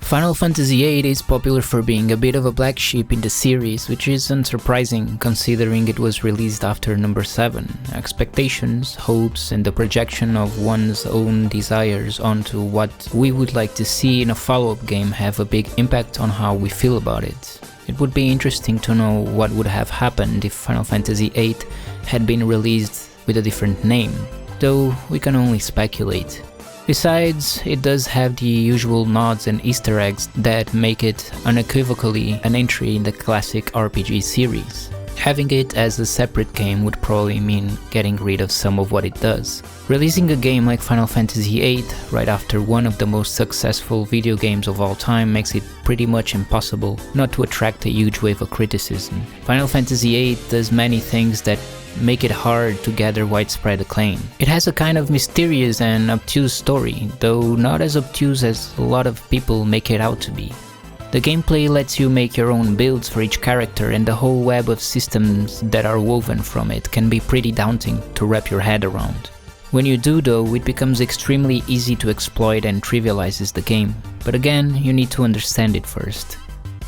Final Fantasy VIII is popular for being a bit of a black sheep in the series, which is unsurprising considering it was released after number 7. Expectations, hopes, and the projection of one's own desires onto what we would like to see in a follow-up game have a big impact on how we feel about it. It would be interesting to know what would have happened if Final Fantasy VIII had been released with a different name, though we can only speculate. Besides, it does have the usual nods and Easter eggs that make it unequivocally an entry in the classic RPG series. Having it as a separate game would probably mean getting rid of some of what it does. Releasing a game like Final Fantasy VIII right after one of the most successful video games of all time makes it pretty much impossible not to attract a huge wave of criticism. Final Fantasy VIII does many things that make it hard to gather widespread acclaim. It has a kind of mysterious and obtuse story, though not as obtuse as a lot of people make it out to be. The gameplay lets you make your own builds for each character, and the whole web of systems that are woven from it can be pretty daunting to wrap your head around. When you do though, it becomes extremely easy to exploit and trivializes the game, but again, you need to understand it first.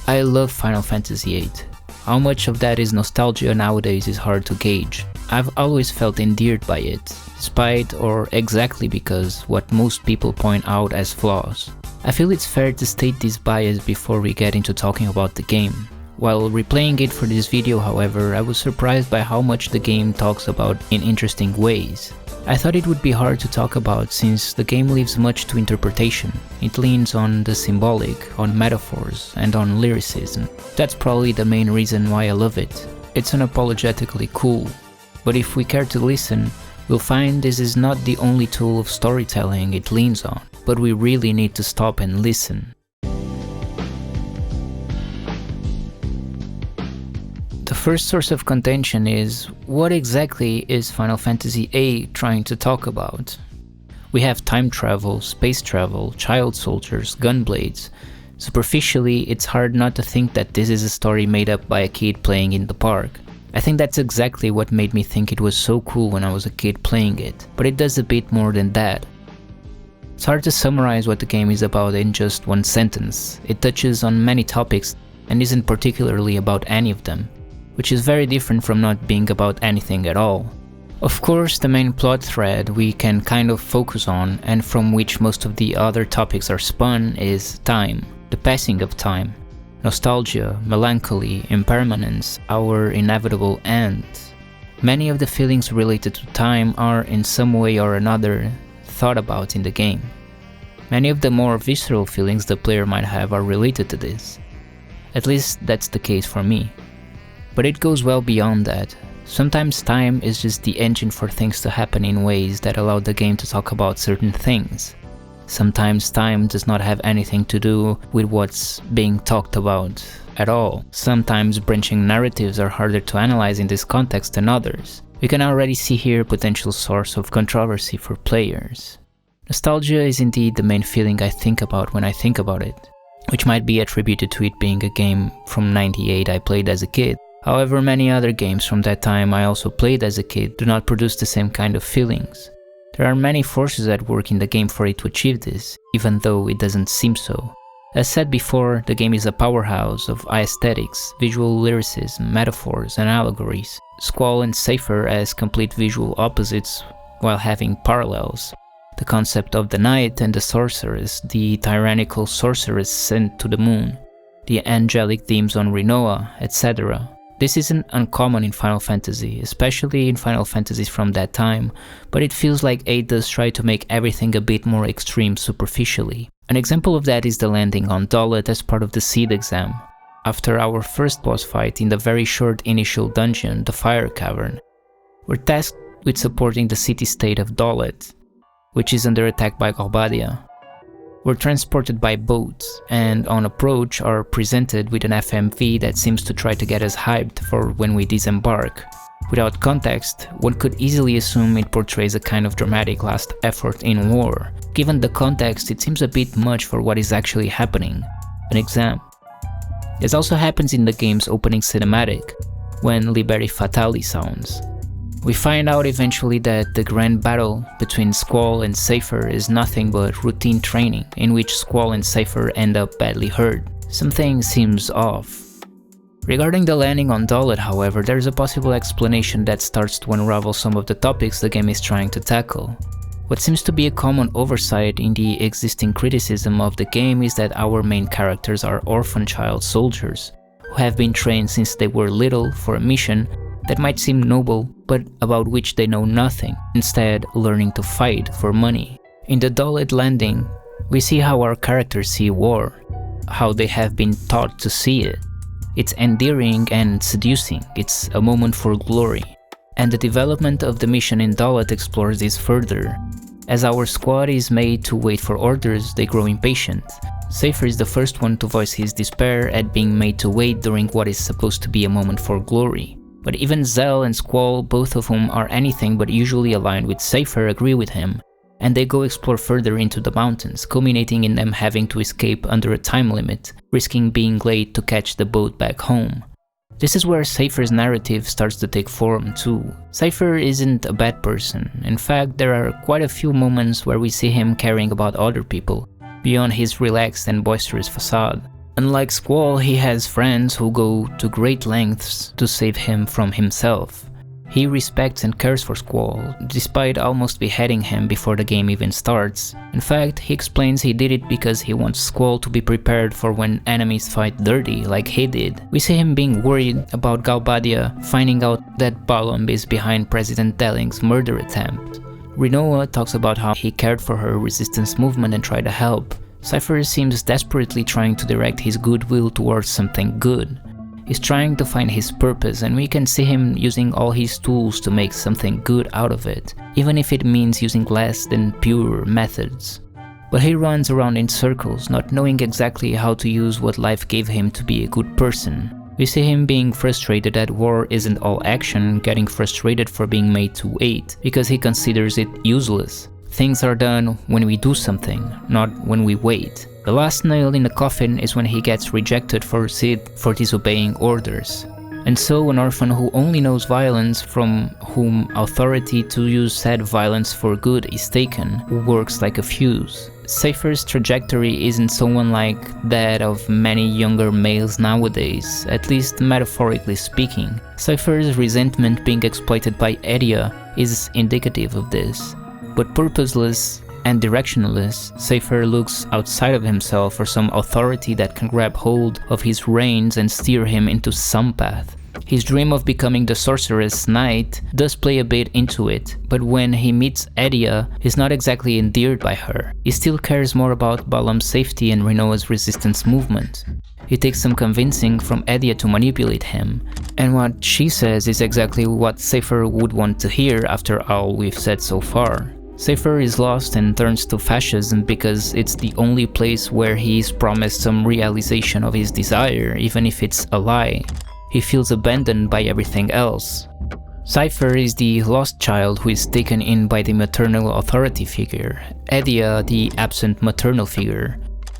I love Final Fantasy VIII. How much of that is nostalgia nowadays is hard to gauge. I've always felt endeared by it, despite or exactly because what most people point out as flaws. I feel it's fair to state this bias before we get into talking about the game. While replaying it for this video, however, I was surprised by how much the game talks about in interesting ways. I thought it would be hard to talk about since the game leaves much to interpretation. It leans on the symbolic, on metaphors, and on lyricism. That's probably the main reason why I love it. It's unapologetically cool. But if we care to listen, we'll find this is not the only tool of storytelling it leans on, but we really need to stop and listen. The first source of contention is, what exactly is Final Fantasy VIII trying to talk about? We have time travel, space travel, child soldiers, gunblades. Superficially, it's hard not to think that this is a story made up by a kid playing in the park. I think that's exactly what made me think it was so cool when I was a kid playing it, but it does a bit more than that. It's hard to summarize what the game is about in just one sentence. It touches on many topics and isn't particularly about any of them, which is very different from not being about anything at all. Of course, the main plot thread we can kind of focus on, and from which most of the other topics are spun, is time, the passing of time. Nostalgia, melancholy, impermanence, our inevitable end. Many of the feelings related to time are in some way or another thought about in the game. Many of the more visceral feelings the player might have are related to this. At least that's the case for me. But it goes well beyond that. Sometimes time is just the engine for things to happen in ways that allow the game to talk about certain things. Sometimes time does not have anything to do with what's being talked about at all. Sometimes branching narratives are harder to analyze in this context than others. We can already see here a potential source of controversy for players. Nostalgia is indeed the main feeling I think about when I think about it, which might be attributed to it being a game from '98 I played as a kid. However, many other games from that time I also played as a kid do not produce the same kind of feelings. There are many forces at work in the game for it to achieve this, even though it doesn't seem so. As said before, the game is a powerhouse of aesthetics, visual lyricism, metaphors, and allegories. Squall and Seifer as complete visual opposites while having parallels. The concept of the knight and the sorceress, the tyrannical sorceress sent to the moon, the angelic themes on Rinoa, etc. This isn't uncommon in Final Fantasy, especially in Final Fantasies from that time, but it feels like 8 does try to make everything a bit more extreme superficially. An example of that is the landing on Dolet as part of the Seed exam. After our first boss fight in the very short initial dungeon, the Fire Cavern, we're tasked with supporting the city-state of Dolet, which is under attack by Gorbadia. We're transported by boats, and on approach are presented with an FMV that seems to try to get us hyped for when we disembark. Without context, one could easily assume it portrays a kind of dramatic last effort in war. Given the context, it seems a bit much for what is actually happening. An exam. This also happens in the game's opening cinematic, when Liberi Fatali sounds. We find out eventually that the grand battle between Squall and Seifer is nothing but routine training, in which Squall and Seifer end up badly hurt. Something seems off. Regarding the landing on Dalet, however, there is a possible explanation that starts to unravel some of the topics the game is trying to tackle. What seems to be a common oversight in the existing criticism of the game is that our main characters are orphan child soldiers, who have been trained since they were little for a mission that might seem noble, but about which they know nothing, instead learning to fight for money. In the Dalet landing, we see how our characters see war, how they have been taught to see it. It's endearing and seducing, it's a moment for glory. And the development of the mission in Dalet explores this further. As our squad is made to wait for orders, they grow impatient. Seifer is the first one to voice his despair at being made to wait during what is supposed to be a moment for glory. But even Zell and Squall, both of whom are anything but usually aligned with Seifer, agree with him, and they go explore further into the mountains, culminating in them having to escape under a time limit, risking being late to catch the boat back home. This is where Seifer's narrative starts to take form too. Seifer isn't a bad person. In fact, there are quite a few moments where we see him caring about other people, beyond his relaxed and boisterous facade. Unlike Squall, he has friends who go to great lengths to save him from himself. He respects and cares for Squall, despite almost beheading him before the game even starts. In fact, he explains he did it because he wants Squall to be prepared for when enemies fight dirty, like he did. We see him being worried about Galbadia finding out that Balomb is behind President Delling's murder attempt. Rinoa talks about how he cared for her resistance movement and tried to help. Seifer seems desperately trying to direct his goodwill towards something good. He's trying to find his purpose, and we can see him using all his tools to make something good out of it, even if it means using less than pure methods. But he runs around in circles, not knowing exactly how to use what life gave him to be a good person. We see him being frustrated that war isn't all action, getting frustrated for being made to wait, because he considers it useless. Things are done when we do something, not when we wait. The last nail in the coffin is when he gets rejected for Sid for disobeying orders. And so an orphan who only knows violence, from whom authority to use said violence for good is taken, who works like a fuse. Seifer's trajectory isn't someone like that of many younger males nowadays, at least metaphorically speaking. Seifer's resentment being exploited by Edia is indicative of this. But purposeless and directionless, Seifer looks outside of himself for some authority that can grab hold of his reins and steer him into some path. His dream of becoming the sorceress knight does play a bit into it, but when he meets Edia, he's not exactly endeared by her. He still cares more about Balaam's safety and Rinoa's resistance movement. It takes some convincing from Edia to manipulate him, and what she says is exactly what Seifer would want to hear after all we've said so far. Seifer is lost and turns to fascism because it's the only place where he is promised some realization of his desire, even if it's a lie. He feels abandoned by everything else. Seifer is the lost child who is taken in by the maternal authority figure, Edia the absent maternal figure,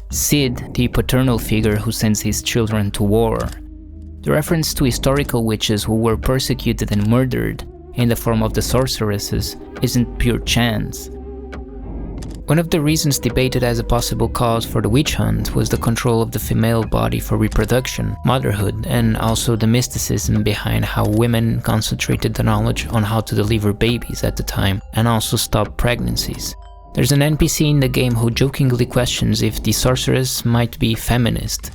Sid the paternal figure who sends his children to war. The reference to historical witches who were persecuted and murdered in the form of the sorceresses isn't pure chance. One of the reasons debated as a possible cause for the witch hunt was the control of the female body for reproduction, motherhood, and also the mysticism behind how women concentrated the knowledge on how to deliver babies at the time and also stop pregnancies. There's an NPC in the game who jokingly questions if the sorceress might be feminist.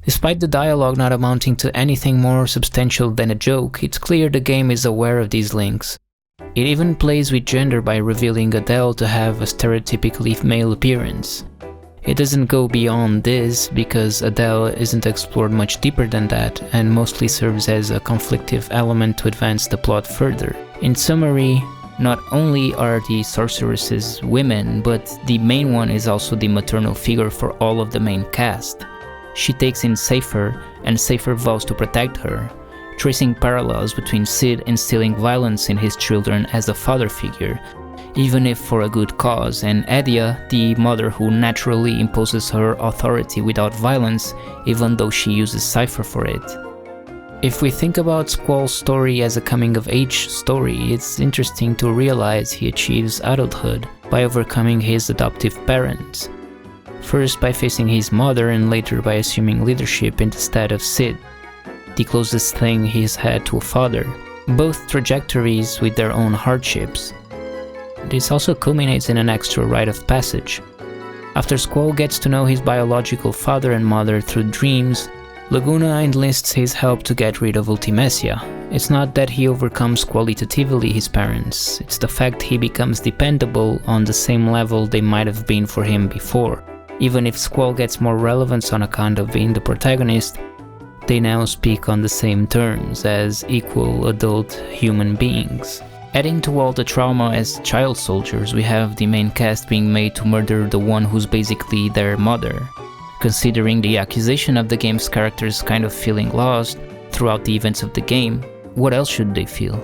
Despite the dialogue not amounting to anything more substantial than a joke, it's clear the game is aware of these links. It even plays with gender by revealing Adele to have a stereotypically male appearance. It doesn't go beyond this because Adele isn't explored much deeper than that and mostly serves as a conflictive element to advance the plot further. In summary, not only are the sorceresses women, but the main one is also the maternal figure for all of the main cast. She takes in Seifer, and Seifer vows to protect her, tracing parallels between Sid instilling violence in his children as a father figure, even if for a good cause, and Edia, the mother who naturally imposes her authority without violence, even though she uses Seifer for it. If we think about Squall's story as a coming-of-age story, it's interesting to realize he achieves adulthood by overcoming his adoptive parents. First by facing his mother and later by assuming leadership instead of Sid, the closest thing he's had to a father. Both trajectories with their own hardships. This also culminates in an extra rite of passage. After Squall gets to know his biological father and mother through dreams, Laguna enlists his help to get rid of Ultimecia. It's not that he overcomes qualitatively his parents, it's the fact he becomes dependable on the same level they might have been for him before. Even if Squall gets more relevance on account of being the protagonist, they now speak on the same terms as equal adult human beings. Adding to all the trauma as child soldiers, we have the main cast being made to murder the one who's basically their mother. Considering the accusation of the game's characters kind of feeling lost throughout the events of the game, what else should they feel?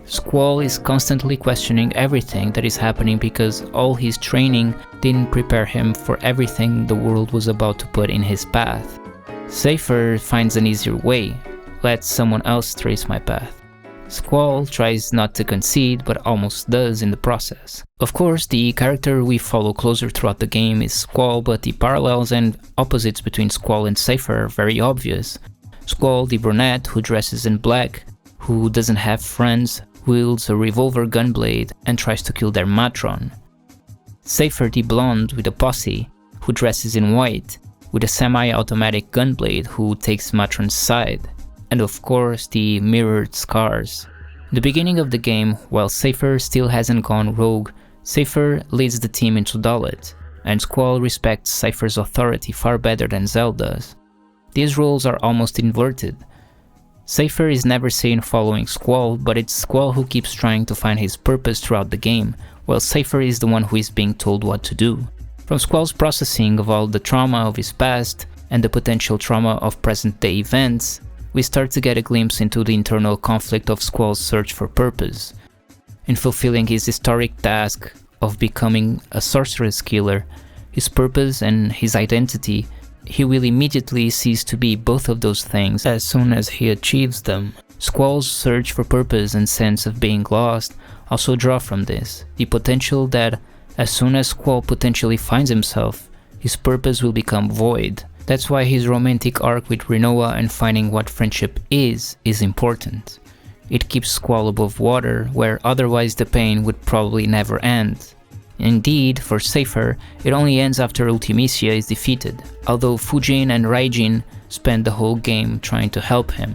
Squall is constantly questioning everything that is happening because all his training didn't prepare him for everything the world was about to put in his path. Seifer finds an easier way, let someone else trace my path. Squall tries not to concede, but almost does in the process. Of course, the character we follow closer throughout the game is Squall, but the parallels and opposites between Squall and Seifer are very obvious. Squall, the brunette who dresses in black, who doesn't have friends, wields a revolver gunblade and tries to kill their matron. Seifer, the blonde with a posse, who dresses in white, with a semi-automatic gunblade who takes matron's side. And of course the mirrored scars. In the beginning of the game, while Seifer still hasn't gone rogue, Seifer leads the team into Dalit, and Squall respects Seifer's authority far better than Zell does. These roles are almost inverted. Seifer is never seen following Squall, but it's Squall who keeps trying to find his purpose throughout the game, while Seifer is the one who is being told what to do. From Squall's processing of all the trauma of his past and the potential trauma of present-day events, we start to get a glimpse into the internal conflict of Squall's search for purpose. In fulfilling his historic task of becoming a sorceress killer, his purpose and his identity, he will immediately cease to be both of those things as soon as he achieves them. Squall's search for purpose and sense of being lost also draw from this, the potential that as soon as Squall potentially finds himself, his purpose will become void. That's why his romantic arc with Rinoa and finding what friendship is important. It keeps Squall above water, where otherwise the pain would probably never end. Indeed, for Seifer, it only ends after Ultimecia is defeated, although Fujin and Raijin spend the whole game trying to help him.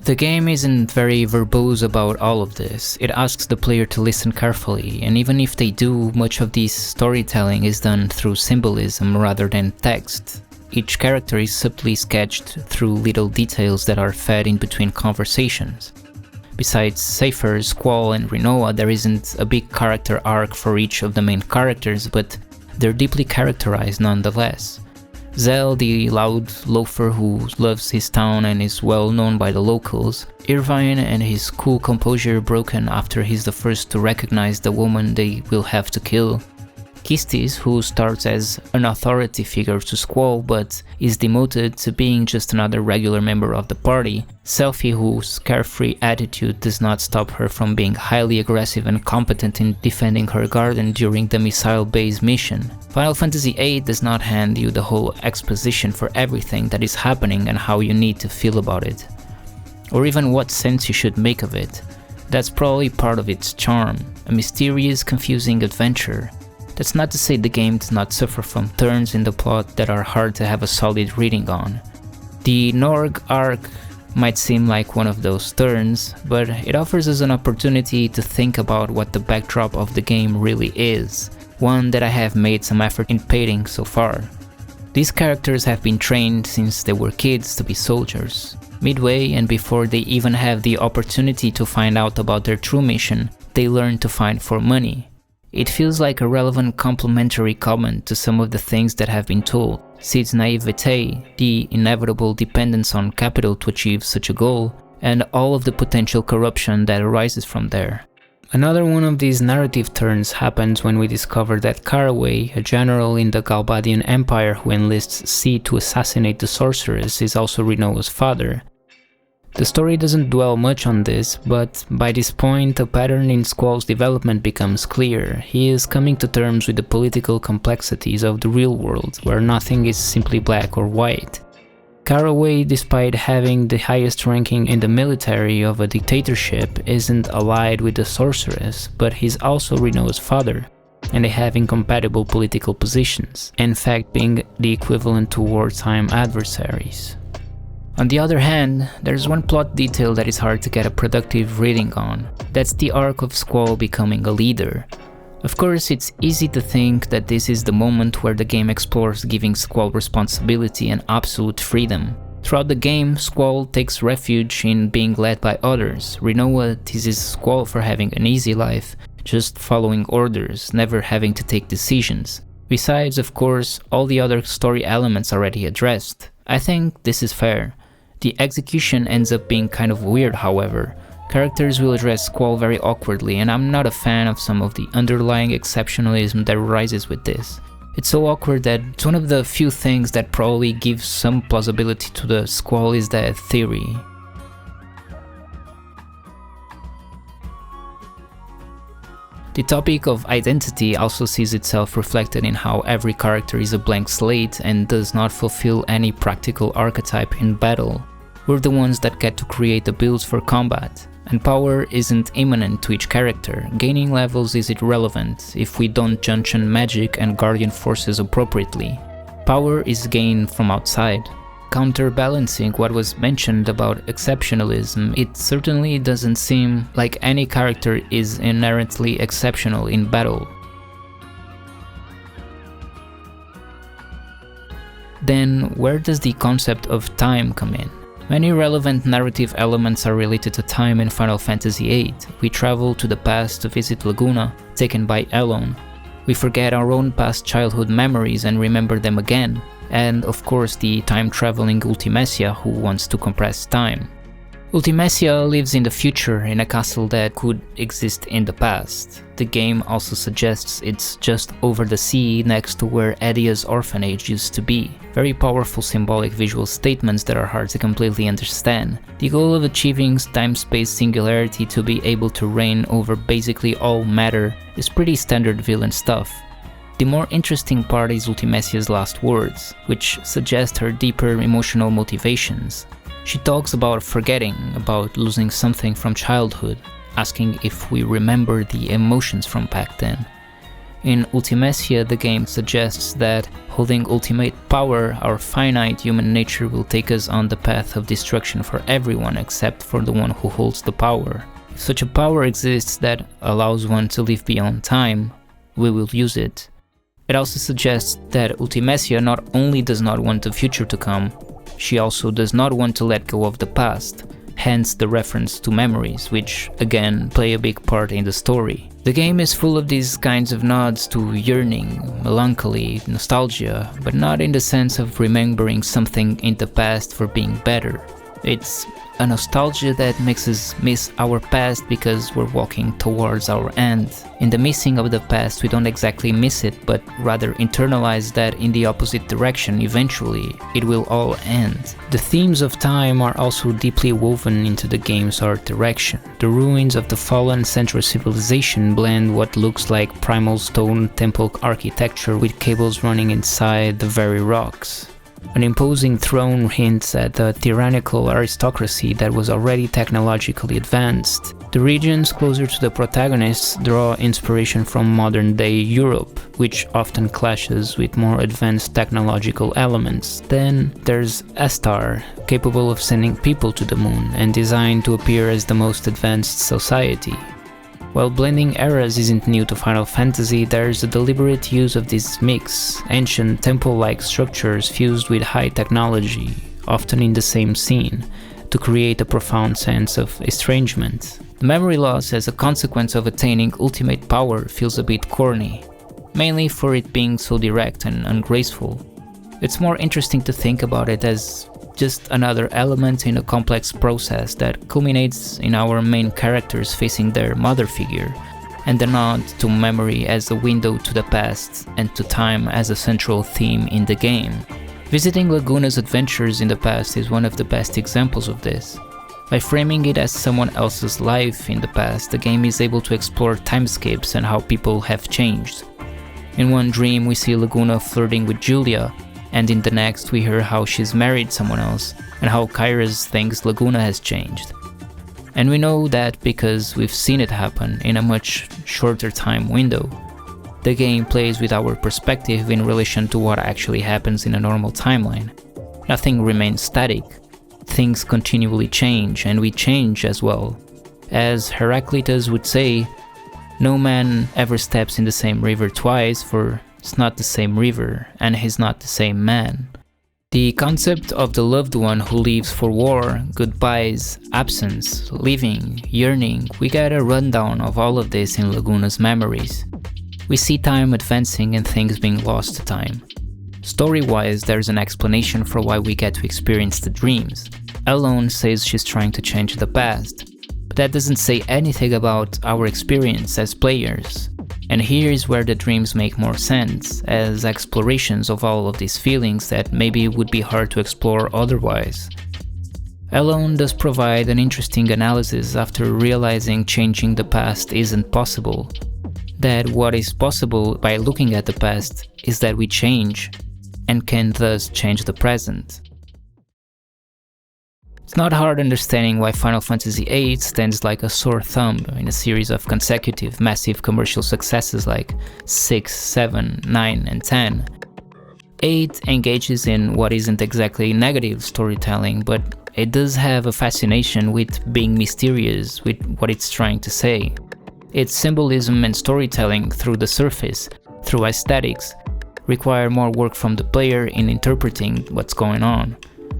The game isn't very verbose about all of this, it asks the player to listen carefully, and even if they do, much of this storytelling is done through symbolism rather than text. Each character is subtly sketched through little details that are fed in between conversations. Besides Seifer, Squall and Rinoa, there isn't a big character arc for each of the main characters, but they're deeply characterized nonetheless. Zell, the loud loafer who loves his town and is well known by the locals. Irvine and his cool composure broken after he's the first to recognize the woman they will have to kill. Kistis, who starts as an authority figure to Squall but is demoted to being just another regular member of the party. Selphie, whose carefree attitude does not stop her from being highly aggressive and competent in defending her garden during the missile-based mission. Final Fantasy VIII does not hand you the whole exposition for everything that is happening and how you need to feel about it, or even what sense you should make of it. That's probably part of its charm, a mysterious, confusing adventure. That's not to say the game does not suffer from turns in the plot that are hard to have a solid reading on. The Norg arc might seem like one of those turns, but it offers us an opportunity to think about what the backdrop of the game really is, one that I have made some effort in painting so far. These characters have been trained since they were kids to be soldiers. Midway and before they even have the opportunity to find out about their true mission, they learn to fight for money. It feels like a relevant complementary comment to some of the things that have been told. Sid's naivete, the inevitable dependence on capital to achieve such a goal, and all of the potential corruption that arises from there. Another one of these narrative turns happens when we discover that Caraway, a general in the Galbadian Empire who enlists Sid to assassinate the sorceress, is also Rinoa's father. The story doesn't dwell much on this, but by this point a pattern in Squall's development becomes clear. He is coming to terms with the political complexities of the real world, where nothing is simply black or white. Caraway, despite having the highest ranking in the military of a dictatorship, isn't allied with the sorceress, but he's also Reno's father, and they have incompatible political positions, in fact being the equivalent to wartime adversaries. On the other hand, there's one plot detail that is hard to get a productive reading on. That's the arc of Squall becoming a leader. Of course, it's easy to think that this is the moment where the game explores giving Squall responsibility and absolute freedom. Throughout the game, Squall takes refuge in being led by others. Rinoa teases Squall for having an easy life, just following orders, never having to take decisions. Besides, of course, all the other story elements already addressed. I think this is fair. The execution ends up being kind of weird, however. Characters will address Squall very awkwardly, and I'm not a fan of some of the underlying exceptionalism that arises with this. It's so awkward that it's one of the few things that probably gives some plausibility to the Squall is that theory. The topic of identity also sees itself reflected in how every character is a blank slate and does not fulfill any practical archetype in battle. We're the ones that get to create the builds for combat, and power isn't immanent to each character. Gaining levels is irrelevant if we don't junction magic and guardian forces appropriately. Power is gained from outside. Counterbalancing what was mentioned about exceptionalism, it certainly doesn't seem like any character is inherently exceptional in battle. Then, where does the concept of time come in? Many relevant narrative elements are related to time in Final Fantasy VIII. We travel to the past to visit Laguna, taken by Elone. We forget our own past childhood memories and remember them again. And of course the time-traveling Ultimecia who wants to compress time. Ultimecia lives in the future in a castle that could exist in the past. The game also suggests it's just over the sea next to where Edia's orphanage used to be. Very powerful symbolic visual statements that are hard to completely understand. The goal of achieving time-space singularity to be able to reign over basically all matter is pretty standard villain stuff. The more interesting part is Ultimecia's last words, which suggest her deeper emotional motivations. She talks about forgetting, about losing something from childhood, asking if we remember the emotions from back then. In Ultimecia, the game suggests that holding ultimate power, our finite human nature will take us on the path of destruction for everyone except for the one who holds the power. If such a power exists that allows one to live beyond time, we will use it. It also suggests that Ultimecia not only does not want the future to come, she also does not want to let go of the past, hence the reference to memories, which again play a big part in the story. The game is full of these kinds of nods to yearning, melancholy, nostalgia, but not in the sense of remembering something in the past for being better. It's a nostalgia that makes us miss our past because we're walking towards our end. In the missing of the past, we don't exactly miss it, but rather internalize that in the opposite direction. Eventually, it will all end. The themes of time are also deeply woven into the game's art direction. The ruins of the fallen central civilization blend what looks like primal stone temple architecture with cables running inside the very rocks. An imposing throne hints at the tyrannical aristocracy that was already technologically advanced. The regions closer to the protagonists draw inspiration from modern-day Europe, which often clashes with more advanced technological elements. Then there's Astar, capable of sending people to the moon and designed to appear as the most advanced society. While blending eras isn't new to Final Fantasy, there's a deliberate use of this mix, ancient temple-like structures fused with high technology, often in the same scene, to create a profound sense of estrangement. The memory loss as a consequence of attaining ultimate power feels a bit corny, mainly for it being so direct and ungraceful. It's more interesting to think about it as just another element in a complex process that culminates in our main characters facing their mother figure, and the nod to memory as a window to the past and to time as a central theme in the game. Visiting Laguna's adventures in the past is one of the best examples of this. By framing it as someone else's life in the past, the game is able to explore timescapes and how people have changed. In one dream we see Laguna flirting with Julia, and in the next we hear how she's married someone else, and how Kairos thinks Laguna has changed. And we know that because we've seen it happen in a much shorter time window. The game plays with our perspective in relation to what actually happens in a normal timeline. Nothing remains static. Things continually change, and we change as well. As Heraclitus would say, no man ever steps in the same river twice, for it's not the same river, and he's not the same man. The concept of the loved one who leaves for war, goodbyes, absence, leaving, yearning, we get a rundown of all of this in Laguna's memories. We see time advancing and things being lost to time. Story-wise, there's an explanation for why we get to experience the dreams. Alone says she's trying to change the past, but that doesn't say anything about our experience as players. And here is where the dreams make more sense, as explorations of all of these feelings that maybe would be hard to explore otherwise. Alone does provide an interesting analysis after realizing changing the past isn't possible. That what is possible by looking at the past is that we change, and can thus change the present. It's not hard understanding why Final Fantasy VIII stands like a sore thumb in a series of consecutive massive commercial successes like 6, 7, 9, and 10. 8 engages in what isn't exactly negative storytelling, but it does have a fascination with being mysterious with what it's trying to say. Its symbolism and storytelling through the surface, through aesthetics, require more work from the player in interpreting what's going on.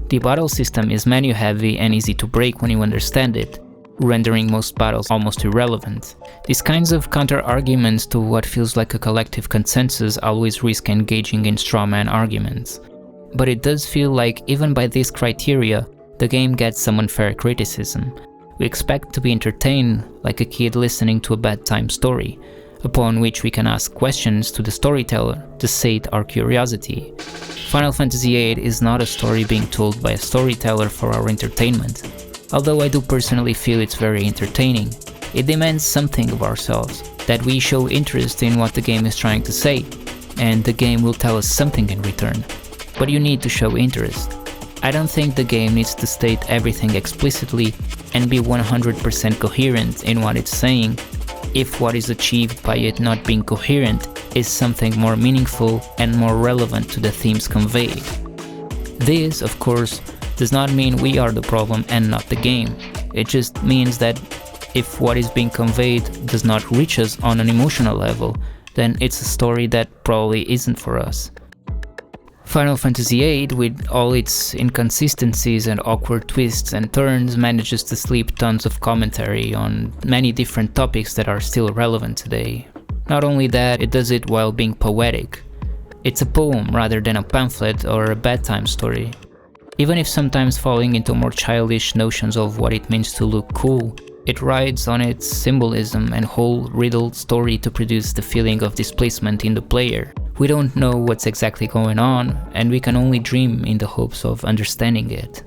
The battle system is menu heavy and easy to break when you understand it, rendering most battles almost irrelevant. These kinds of counter-arguments to what feels like a collective consensus always risk engaging in strawman arguments. But it does feel like even by this criteria, the game gets some unfair criticism. We expect to be entertained like a kid listening to a bedtime story, upon which we can ask questions to the storyteller to sate our curiosity. Final Fantasy VIII is not a story being told by a storyteller for our entertainment. Although I do personally feel it's very entertaining, it demands something of ourselves, that we show interest in what the game is trying to say, and the game will tell us something in return. But you need to show interest. I don't think the game needs to state everything explicitly and be 100% coherent in what it's saying, if what is achieved by it not being coherent is something more meaningful and more relevant to the themes conveyed. This, of course, does not mean we are the problem and not the game. It just means that if what is being conveyed does not reach us on an emotional level, then it's a story that probably isn't for us. Final Fantasy VIII, with all its inconsistencies and awkward twists and turns, manages to slip tons of commentary on many different topics that are still relevant today. Not only that, it does it while being poetic. It's a poem rather than a pamphlet or a bedtime story. Even if sometimes falling into more childish notions of what it means to look cool, it rides on its symbolism and whole riddled story to produce the feeling of displacement in the player. We don't know what's exactly going on, and we can only dream in the hopes of understanding it.